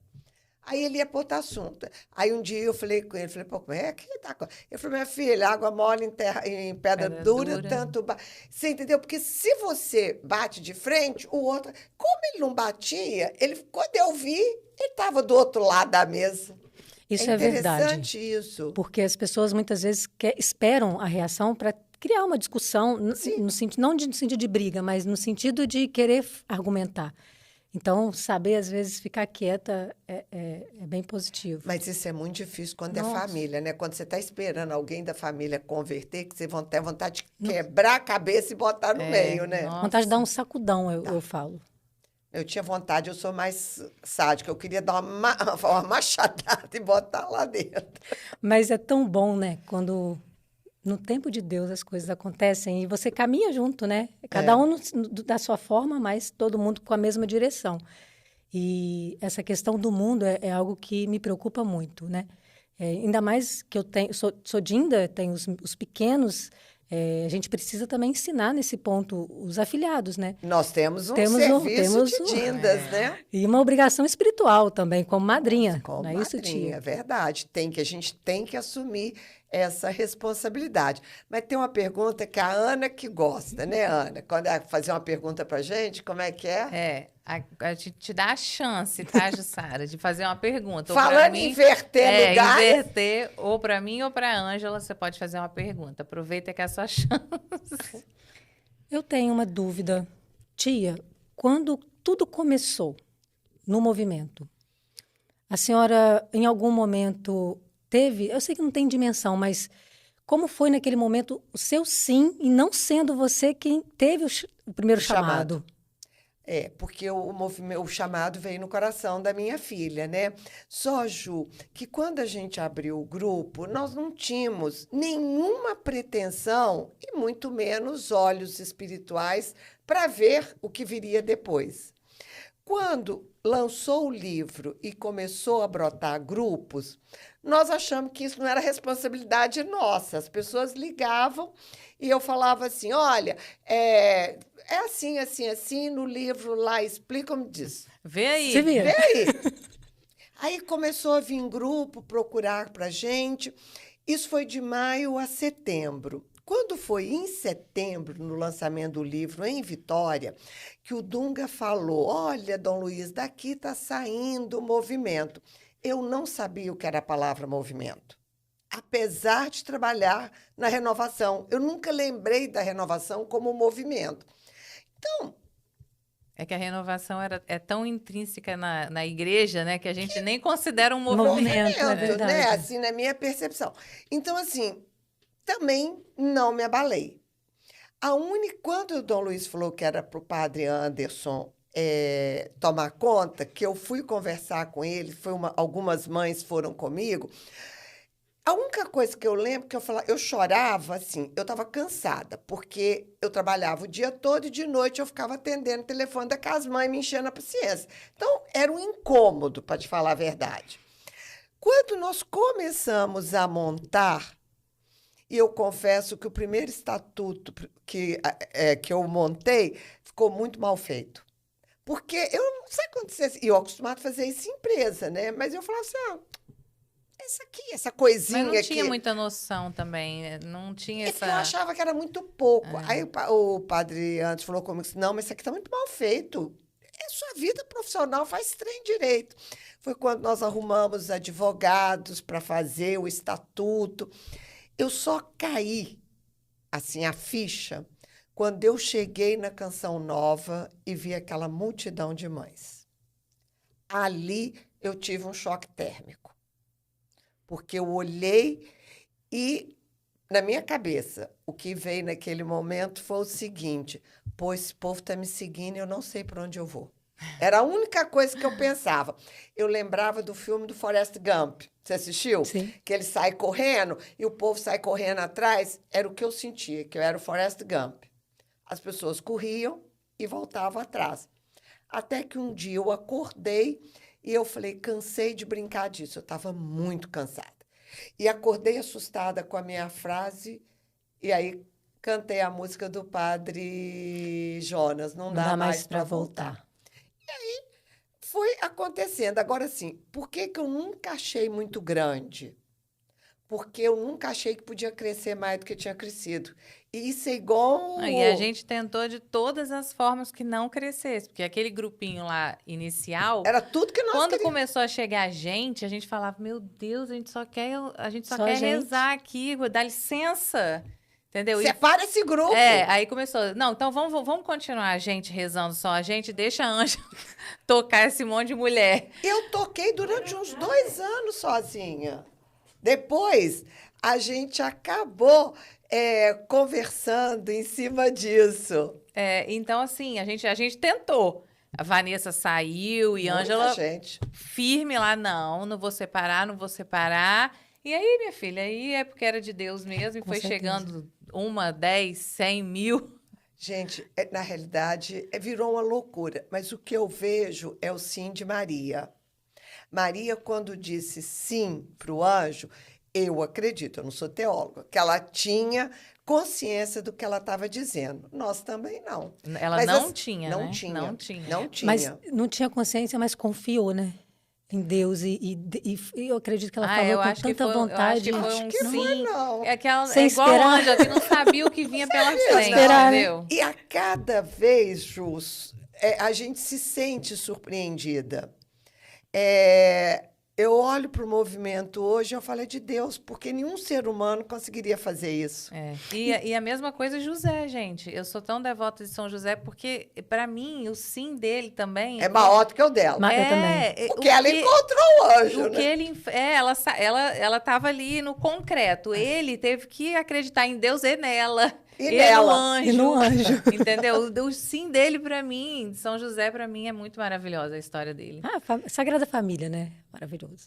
Aí ele ia para outro assunto. Aí um dia eu falei com ele, falei, pô, como é que tá? Eu falei, minha filha, água mole em pedra dura, tanto... Você entendeu? Porque se você bate de frente, o outro... Como ele não batia, quando eu vi, ele estava do outro lado da mesa. Isso é verdade. Interessante isso. Porque as pessoas muitas vezes esperam a reação para criar uma discussão, no sentido, não no sentido de briga, mas no sentido de querer argumentar. Então, saber, às vezes, ficar quieta é bem positivo. Mas isso é muito difícil quando é família, né? Quando você está esperando alguém da família converter, que você tem vontade de quebrar a cabeça e botar no meio, né? Vontade de dar um sacudão, eu falo. Eu tinha vontade, eu sou mais sádica, eu queria dar uma machadada e botar lá dentro. Mas é tão bom, né? Quando no tempo de Deus as coisas acontecem e você caminha junto, né? Cada um da sua forma, mas todo mundo com a mesma direção. E essa questão do mundo é algo que me preocupa muito, né? Ainda mais que eu sou Dinda, tenho os pequenos, a gente precisa também ensinar nesse ponto os afilhados, né? Nós temos um serviço de Dindas, né? E uma obrigação espiritual também, como madrinha. Como não é madrinha, isso, tia? é verdade. A gente tem que assumir essa responsabilidade. Mas tem uma pergunta que a Ana que gosta, né, Ana? Quando ela fazer uma pergunta para a gente, como é que é? A gente te dá a chance, tá, Jussara, de fazer uma pergunta. Falando em inverter lugares. Inverter, ou para mim ou para a Ângela, você pode fazer uma pergunta. Aproveita que é a sua chance. Eu tenho uma dúvida. Tia, quando tudo começou no movimento, a senhora, em algum momento, teve... Eu sei que não tem dimensão, mas como foi naquele momento o seu sim e não sendo você quem teve o primeiro chamado? Porque o chamado veio no coração da minha filha, né? Só, Ju, que quando a gente abriu o grupo, nós não tínhamos nenhuma pretensão e muito menos olhos espirituais para ver o que viria depois. Quando lançou o livro e começou a brotar grupos, nós achamos que isso não era responsabilidade nossa. As pessoas ligavam e eu falava assim, olha, é assim, assim, assim, no livro lá explica como diz. Vê aí. Você vê? Vê aí. Aí começou a vir grupo procurar para a gente. Isso foi de maio a setembro. Quando foi em setembro, no lançamento do livro em Vitória, que o Dunga falou, olha, Dom Luiz, daqui está saindo o movimento. Eu não sabia o que era a palavra movimento, apesar de trabalhar na renovação. Eu nunca lembrei da renovação como movimento. Então... É que a renovação é tão intrínseca na igreja, né, que a gente nem considera um movimento, né? Assim, na minha percepção. Então, assim, também não me abalei. Quando o Dom Luiz falou que era para o padre Anderson tomar conta, que eu fui conversar com ele, algumas mães foram comigo, a única coisa que eu lembro que eu chorava, assim, eu estava cansada, porque eu trabalhava o dia todo e de noite eu ficava atendendo o telefone daquelas mães me enchendo a paciência. Então, era um incômodo, para te falar a verdade. Quando nós começamos a montar, e eu confesso que o primeiro estatuto que eu montei ficou muito mal feito. Porque eu não sei acontecer, e eu acostumado a fazer isso em empresa, né? Mas eu falava assim, essa coisinha aqui. Mas não tinha muita noção também, não tinha essa... Eu achava que era muito pouco. Aí o padre antes falou comigo, não, mas isso aqui está muito mal feito. Sua vida profissional faz trem direito. Foi quando nós arrumamos advogados para fazer o estatuto. Eu só caí, assim, a ficha, quando eu cheguei na Canção Nova e vi aquela multidão de mães. Ali eu tive um choque térmico. Porque eu olhei e, na minha cabeça, o que veio naquele momento foi o seguinte, pois esse povo está me seguindo e eu não sei para onde eu vou. Era a única coisa que eu pensava. Eu lembrava do filme do Forrest Gump. Você assistiu? Sim. Que ele sai correndo e o povo sai correndo atrás. Era o que eu sentia, que eu era o Forrest Gump. As pessoas corriam e voltavam atrás. Até que um dia eu acordei e eu falei, cansei de brincar disso. Eu estava muito cansada. E acordei assustada com a minha frase e aí cantei a música do Padre Jonas, Não dá mais para voltar. E aí foi acontecendo. Agora, sim, por que eu nunca achei muito grande? Porque eu nunca achei que podia crescer mais do que tinha crescido. E isso é igual... E a gente tentou de todas as formas que não crescesse, porque aquele grupinho lá inicial... Era tudo que nós quando começou a chegar gente, a gente falava, meu Deus, a gente só quer rezar aqui, dá licença, entendeu? Separa esse grupo. Aí começou, não, então vamos continuar a gente rezando só a gente, deixa a Ângela tocar esse monte de mulher. Eu toquei durante uns 2 anos sozinha. Depois, a gente acabou conversando em cima disso. Então, assim, a gente tentou. A Vanessa saiu e a Ângela firme lá, não vou separar. E aí, minha filha, aí é porque era de Deus mesmo e Com foi certeza. chegando 1, 10, 100 mil. Gente, na realidade, virou uma loucura. Mas o que eu vejo é o sim de Maria. Maria, quando disse sim para o anjo, eu acredito, eu não sou teóloga, que ela tinha consciência do que ela estava dizendo. Nós também não. Ela Mas não tinha, não né? tinha, Não tinha. não Mas tinha. não tinha consciência, mas confiou, né? Em Deus. E eu acredito que ela falou eu com acho que tanta foi, eu acho que vontade. foi Acho um que foi, sim. não. É, que ela, Sem é igual esperar. a Ângela, que não sabia o que vinha pela frente, esperar, né? entendeu? E a cada vez, Jus, a gente se sente surpreendida. Eu olho para o movimento hoje e eu falo, é de Deus, porque nenhum ser humano conseguiria fazer isso. E a mesma coisa José, gente. Eu sou tão devota de São José porque, para mim, o sim dele também... É maior do que o dela. Eu também. Porque ela encontrou o anjo, O que né? ela estava ali no concreto. Ele teve que acreditar em Deus e nela. E no nela. anjo. E no anjo. Entendeu? O sim dele para mim, São José para mim é muito maravilhosa a história dele. Sagrada Família, né? Maravilhoso.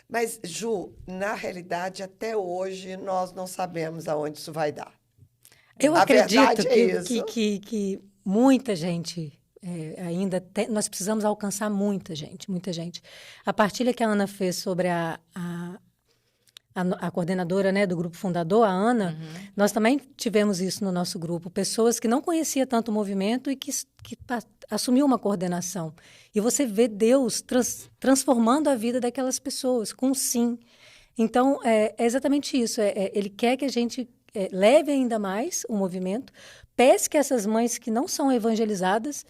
Mas, Ju, na realidade, até hoje, nós não sabemos aonde isso vai dar. Eu A acredito verdade é isso. que muita gente ainda tem. Nós precisamos alcançar muita gente, muita gente. A partilha que a Ana fez sobre a coordenadora, né, do grupo fundador, a Ana, nós também tivemos isso no nosso grupo. Pessoas que não conheciam tanto o movimento e que assumiu uma coordenação. E você vê Deus transformando a vida daquelas pessoas com sim. Então, é exatamente isso. Ele quer que a gente leve ainda mais o movimento, pesque essas mães que não são evangelizadas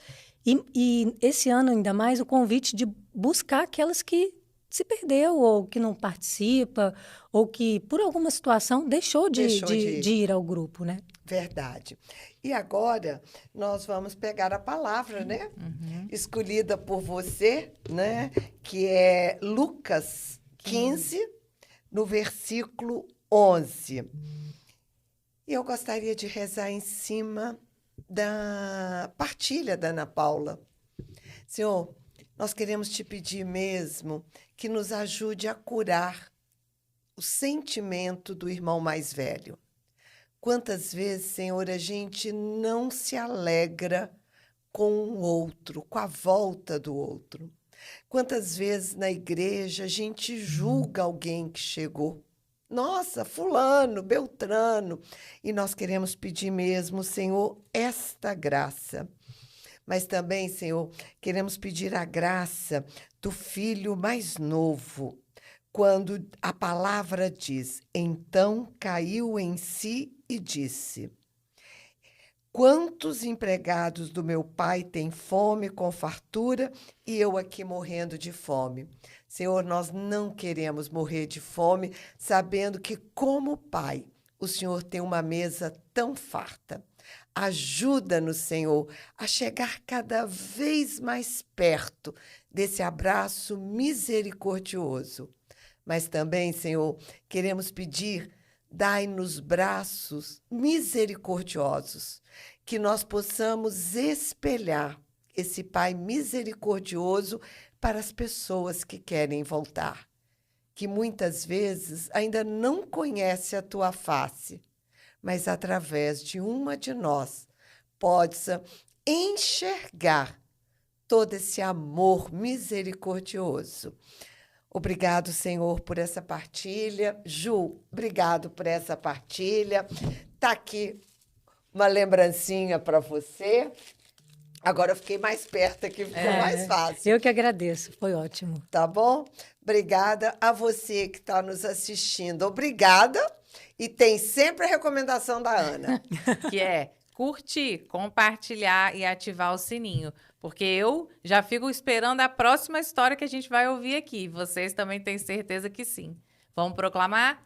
e esse ano ainda mais o convite de buscar aquelas que se perdeu ou que não participa ou que por alguma situação deixou de ir ao grupo, né? Verdade. E agora nós vamos pegar a palavra, né? Escolhida por você, né? Que é Lucas 15, no versículo 11. E eu gostaria de rezar em cima da partilha da Ana Paula. Senhor, nós queremos te pedir mesmo que nos ajude a curar o sentimento do irmão mais velho. Quantas vezes, Senhor, a gente não se alegra com o outro, com a volta do outro. Quantas vezes na igreja a gente julga alguém que chegou. Nossa, fulano, beltrano. E nós queremos pedir mesmo, Senhor, esta graça. Mas também, Senhor, queremos pedir a graça do filho mais novo, quando a palavra diz, então caiu em si e disse, quantos empregados do meu pai têm fome com fartura e eu aqui morrendo de fome? Senhor, nós não queremos morrer de fome, sabendo que, como pai, o Senhor tem uma mesa tão farta. Ajuda-nos, Senhor, a chegar cada vez mais perto desse abraço misericordioso. Mas também, Senhor, queremos pedir, dai-nos braços misericordiosos, que nós possamos espelhar esse Pai misericordioso para as pessoas que querem voltar, que muitas vezes ainda não conhecem a tua face, mas através de uma de nós possa enxergar todo esse amor misericordioso. Obrigado, Senhor, por essa partilha. Ju, obrigado por essa partilha. Está aqui uma lembrancinha para você. Agora eu fiquei mais perto aqui, ficou mais fácil. Eu que agradeço, foi ótimo. Tá bom? Obrigada a você que está nos assistindo. Obrigada. E tem sempre a recomendação da Ana. Que é curtir, compartilhar e ativar o sininho. Porque eu já fico esperando a próxima história que a gente vai ouvir aqui. Vocês também têm certeza que sim. Vamos proclamar?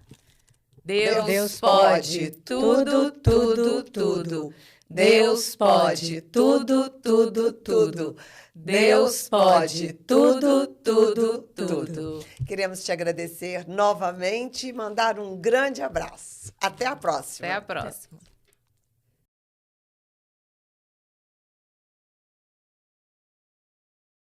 Deus pode tudo, tudo, tudo. Deus pode tudo, tudo, tudo. Deus pode tudo, tudo, tudo. Queremos te agradecer novamente e mandar um grande abraço. Até a próxima. Até a próxima.